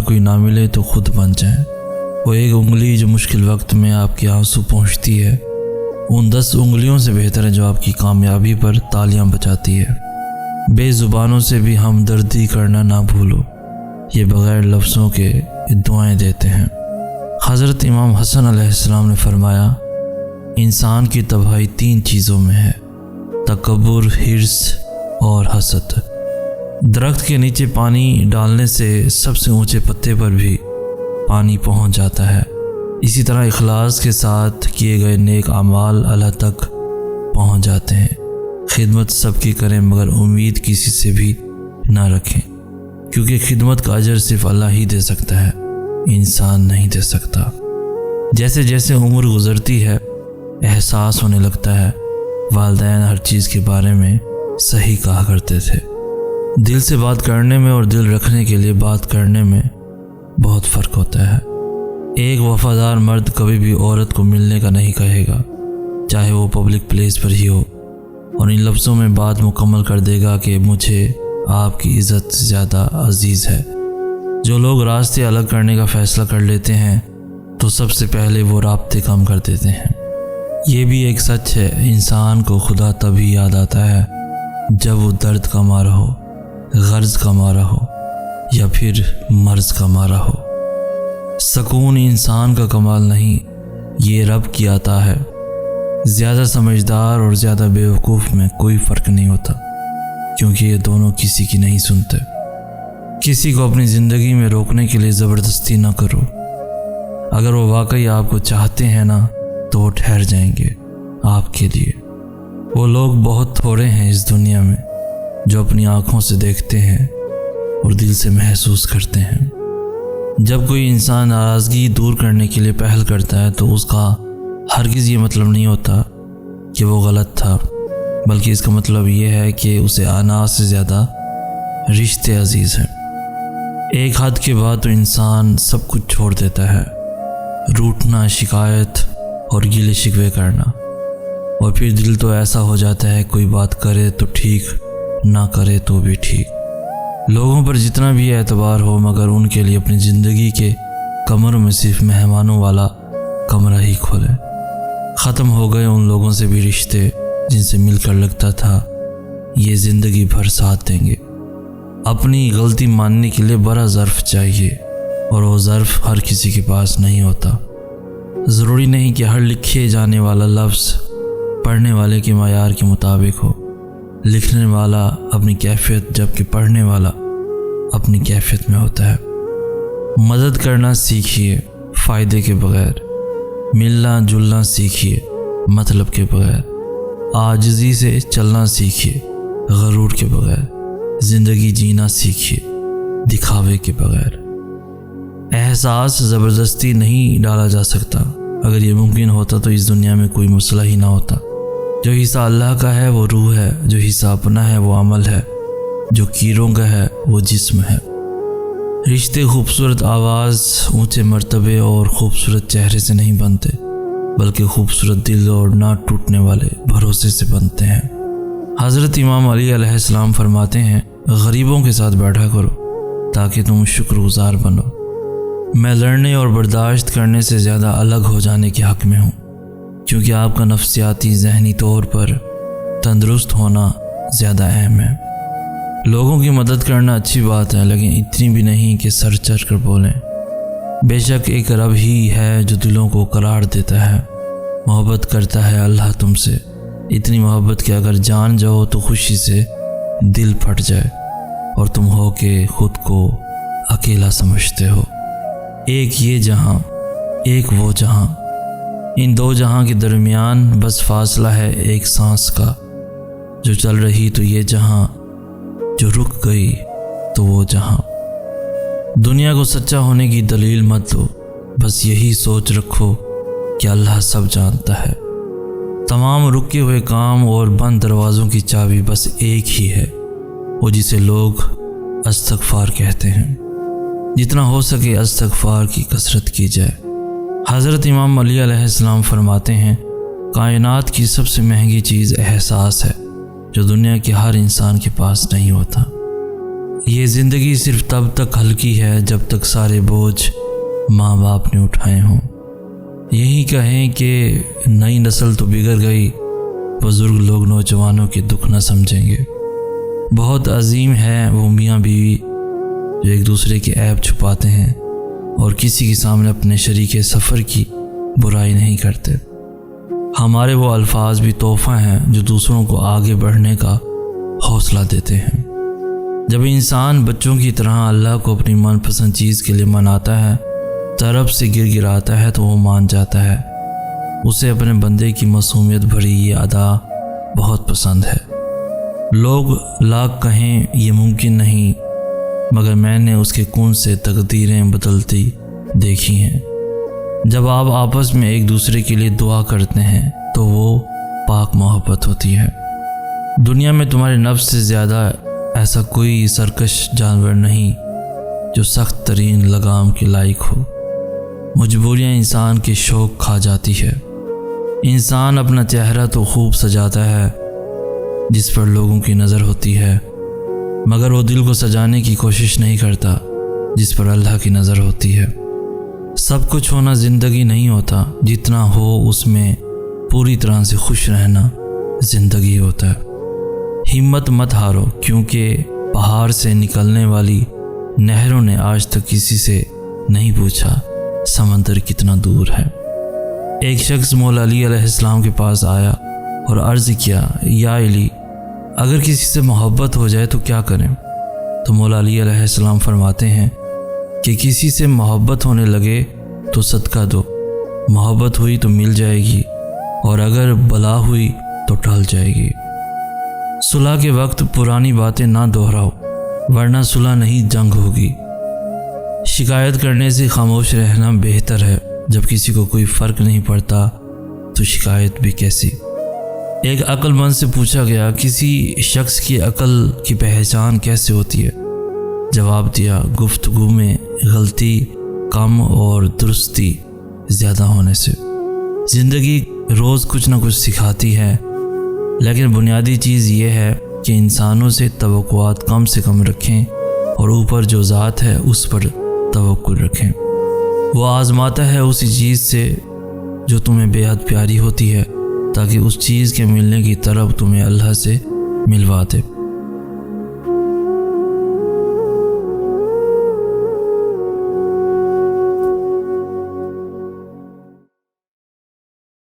کوئی نہ ملے تو خود بن جائیں۔ وہ ایک انگلی جو مشکل وقت میں آپ کے آنسو پہنچتی ہے ان 10 انگلیوں سے بہتر ہے جو آپ کی کامیابی پر تالیاں بجاتی ہے۔ بے زبانوں سے بھی ہمدردی کرنا نہ بھولو، یہ بغیر لفظوں کے دعائیں دیتے ہیں۔ حضرت امام حسن علیہ السلام نے فرمایا، انسان کی تباہی 3 چیزوں میں ہے: تکبر، حرص اور حسد۔ درخت کے نیچے پانی ڈالنے سے سب سے اونچے پتے پر بھی پانی پہنچ جاتا ہے، اسی طرح اخلاص کے ساتھ کیے گئے نیک اعمال اللہ تک پہنچ جاتے ہیں۔ خدمت سب کی کریں مگر امید کسی سے بھی نہ رکھیں، کیونکہ خدمت کا اجر صرف اللہ ہی دے سکتا ہے، انسان نہیں دے سکتا۔ جیسے جیسے عمر گزرتی ہے احساس ہونے لگتا ہے والدین ہر چیز کے بارے میں صحیح کہا کرتے تھے۔ دل سے بات کرنے میں اور دل رکھنے کے لیے بات کرنے میں بہت فرق ہوتا ہے۔ ایک وفادار مرد کبھی بھی عورت کو ملنے کا نہیں کہے گا، چاہے وہ پبلک پلیس پر ہی ہو، اور ان لفظوں میں بات مکمل کر دے گا کہ مجھے آپ کی عزت زیادہ عزیز ہے۔ جو لوگ راستے الگ کرنے کا فیصلہ کر لیتے ہیں تو سب سے پہلے وہ رابطے کم کر دیتے ہیں۔ یہ بھی ایک سچ ہے، انسان کو خدا تبھی یاد آتا ہے جب وہ درد کا مارا ہو، غرض کا مارا ہو یا پھر مرض کا مارا ہو۔ سکون انسان کا کمال نہیں، یہ رب کی عطا ہے۔ زیادہ سمجھدار اور زیادہ بیوقوف میں کوئی فرق نہیں ہوتا، کیونکہ یہ دونوں کسی کی نہیں سنتے۔ کسی کو اپنی زندگی میں روکنے کے لیے زبردستی نہ کرو، اگر وہ واقعی آپ کو چاہتے ہیں نا تو وہ ٹھہر جائیں گے آپ کے لیے۔ وہ لوگ بہت تھوڑے ہیں اس دنیا میں جو اپنی آنکھوں سے دیکھتے ہیں اور دل سے محسوس کرتے ہیں۔ جب کوئی انسان ناراضگی دور کرنے کے لیے پہل کرتا ہے تو اس کا ہرگز یہ مطلب نہیں ہوتا کہ وہ غلط تھا، بلکہ اس کا مطلب یہ ہے کہ اسے انا سے زیادہ رشتے عزیز ہیں۔ ایک حد کے بعد تو انسان سب کچھ چھوڑ دیتا ہے، روٹنا، شکایت اور گلے شکوے کرنا، اور پھر دل تو ایسا ہو جاتا ہے کوئی بات کرے تو ٹھیک، نہ کرے تو بھی ٹھیک۔ لوگوں پر جتنا بھی اعتبار ہو مگر ان کے لیے اپنی زندگی کے کمروں میں صرف مہمانوں والا کمرہ ہی کھولے۔ ختم ہو گئے ان لوگوں سے بھی رشتے جن سے مل کر لگتا تھا یہ زندگی بھر ساتھ دیں گے۔ اپنی غلطی ماننے کے لیے بڑا ظرف چاہیے، اور وہ ظرف ہر کسی کے پاس نہیں ہوتا۔ ضروری نہیں کہ ہر لکھے جانے والا لفظ پڑھنے والے کے معیار کے مطابق ہو۔ لکھنے والا اپنی کیفیت جبکہ پڑھنے والا اپنی کیفیت میں ہوتا ہے۔ مدد کرنا سیکھیے فائدے کے بغیر، ملنا جلنا سیکھیے مطلب کے بغیر، عاجزی سے چلنا سیکھیے غرور کے بغیر، زندگی جینا سیکھیے دکھاوے کے بغیر۔ احساس زبردستی نہیں ڈالا جا سکتا، اگر یہ ممکن ہوتا تو اس دنیا میں کوئی مسئلہ ہی نہ ہوتا۔ جو حصہ اللہ کا ہے وہ روح ہے، جو حصہ اپنا ہے وہ عمل ہے، جو کیروں کا ہے وہ جسم ہے۔ رشتے خوبصورت آواز، اونچے مرتبے اور خوبصورت چہرے سے نہیں بنتے، بلکہ خوبصورت دل اور نہ ٹوٹنے والے بھروسے سے بنتے ہیں۔ حضرت امام علی علیہ السلام فرماتے ہیں، غریبوں کے ساتھ بیٹھا کرو تاکہ تم شکر گزار بنو۔ میں لڑنے اور برداشت کرنے سے زیادہ الگ ہو جانے کے حق میں ہوں، کیونکہ آپ کا نفسیاتی ذہنی طور پر تندرست ہونا زیادہ اہم ہے۔ لوگوں کی مدد کرنا اچھی بات ہے، لیکن اتنی بھی نہیں کہ سر چڑھ کر بولیں۔ بے شک ایک رب ہی ہے جو دلوں کو قرار دیتا ہے، محبت کرتا ہے اللہ تم سے، اتنی محبت کہ اگر جان جاؤ تو خوشی سے دل پھٹ جائے اور تم ہو کہ خود کو اکیلا سمجھتے ہو۔ ایک یہ جہاں، ایک وہ جہاں، ان دو جہاں کے درمیان بس فاصلہ ہے ایک سانس کا، جو چل رہی تو یہ جہاں، جو رک گئی تو وہ جہاں۔ دنیا کو سچا ہونے کی دلیل مت دو، بس یہی سوچ رکھو کہ اللہ سب جانتا ہے۔ تمام رکے ہوئے کام اور بند دروازوں کی چابی بس ایک ہی ہے، وہ جسے لوگ استغفار کہتے ہیں۔ جتنا ہو سکے استغفار کی کثرت کی جائے۔ حضرت امام علی علیہ السلام فرماتے ہیں، کائنات کی سب سے مہنگی چیز احساس ہے، جو دنیا کے ہر انسان کے پاس نہیں ہوتا۔ یہ زندگی صرف تب تک ہلکی ہے جب تک سارے بوجھ ماں باپ نے اٹھائے ہوں۔ یہی کہیں کہ نئی نسل تو بگڑ گئی، بزرگ لوگ نوجوانوں کے دکھ نہ سمجھیں گے۔ بہت عظیم ہے وہ میاں بیوی جو ایک دوسرے کے عیب چھپاتے ہیں اور کسی کے سامنے اپنے شریک سفر کی برائی نہیں کرتے۔ ہمارے وہ الفاظ بھی تحفہ ہیں جو دوسروں کو آگے بڑھنے کا حوصلہ دیتے ہیں۔ جب انسان بچوں کی طرح اللہ کو اپنی من پسند چیز کے لیے مناتا ہے، طرف سے گر گراتا ہے تو وہ مان جاتا ہے۔ اسے اپنے بندے کی معصومیت بھری یہ ادا بہت پسند ہے۔ لوگ لاکھ کہیں یہ ممکن نہیں، مگر میں نے اس کے کون سے تقدیریں بدلتی دیکھی ہیں۔ جب آپ آپس میں ایک دوسرے کے لیے دعا کرتے ہیں تو وہ پاک محبت ہوتی ہے۔ دنیا میں تمہارے نفس سے زیادہ ایسا کوئی سرکش جانور نہیں جو سخت ترین لگام کے لائق ہو۔ مجبوریاں انسان کے شوق کھا جاتی ہے۔ انسان اپنا چہرہ تو خوب سجاتا ہے جس پر لوگوں کی نظر ہوتی ہے، مگر وہ دل کو سجانے کی کوشش نہیں کرتا جس پر اللہ کی نظر ہوتی ہے۔ سب کچھ ہونا زندگی نہیں ہوتا، جتنا ہو اس میں پوری طرح سے خوش رہنا زندگی ہوتا ہے۔ ہمت مت ہارو، کیونکہ پہاڑ سے نکلنے والی نہروں نے آج تک کسی سے نہیں پوچھا سمندر کتنا دور ہے۔ ایک شخص مولا علی علیہ السلام کے پاس آیا اور عرض کیا، یا علی، اگر کسی سے محبت ہو جائے تو کیا کریں؟ تو مولا علی علیہ السلام فرماتے ہیں کہ کسی سے محبت ہونے لگے تو صدقہ دو، محبت ہوئی تو مل جائے گی، اور اگر بلا ہوئی تو ٹل جائے گی۔ صلح کے وقت پرانی باتیں نہ دہراؤ، ورنہ صلح نہیں جنگ ہوگی۔ شکایت کرنے سے خاموش رہنا بہتر ہے۔ جب کسی کو کوئی فرق نہیں پڑتا تو شکایت بھی کیسی۔ ایک عقل مند سے پوچھا گیا، کسی شخص کی عقل کی پہچان کیسے ہوتی ہے؟ جواب دیا، گفتگو میں غلطی کم اور درستی زیادہ ہونے سے۔ زندگی روز کچھ نہ کچھ سکھاتی ہے، لیکن بنیادی چیز یہ ہے کہ انسانوں سے توقعات کم سے کم رکھیں اور اوپر جو ذات ہے اس پر توکل رکھیں۔ وہ آزماتا ہے اسی چیز سے جو تمہیں بے حد پیاری ہوتی ہے، تاکہ اس چیز کے ملنے کی طرف تمہیں اللہ سے ملوا دے۔